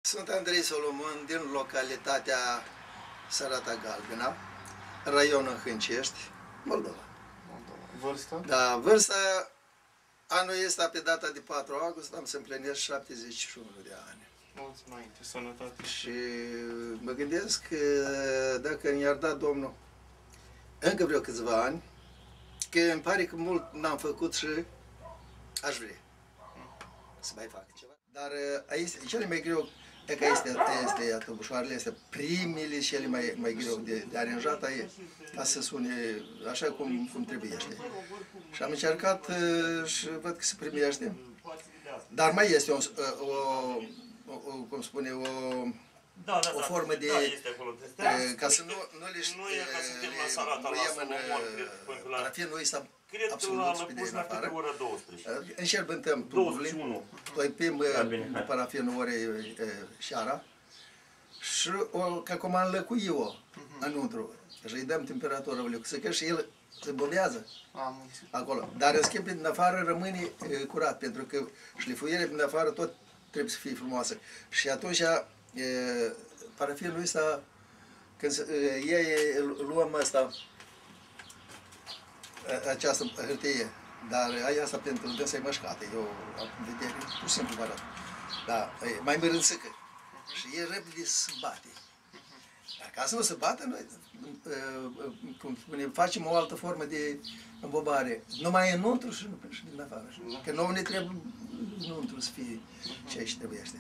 Sunt Andrei Solomon din localitatea Sărata Galbena, raionul Hâncești, Moldova. Vârsta? Da, vârsta anul ăsta, pe data de 4 august, am să împlinesc 71 de ani. Mulți înainte, sănătate. Și mă gândesc că dacă mi-ar da Domnul încă vreo câțiva ani, că îmi pare că mult n-am făcut și aș vrea să mai fac ceva. Dar aici, cele mai greu, e că este atobușoarele astea, primele cele mai greu de aranjat, ca să sune așa cum trebuiește. Și am încercat și văd că se primește. Dar mai este cum spune, o formă de... ca să nu le parafinul ăsta absolut spide în afară. Înșerbântăm tuburile, toipim parafinul ore seara și ca cum am înlăcui-o înăuntru. Și îi dăm temperatură lecuțică și el se bobează acolo. Dar în schimb, din afară rămâne curat, pentru că șlifuirea din afară tot trebuie să fie frumoasă. Și atunci parafinul ăsta, când luăm această hârtie, dar asta pentru dânsa e mășcată, eu am vedere, pur și simplu vă arăt. Da, e mai mărânțică și e repede să bate. Dar ca să nu se bată, noi, cum spunem, facem o altă formă de îmbobare, numai înăuntru și din afară. Că nouă ne trebuie înăuntru să fie ceea ce trebuiește.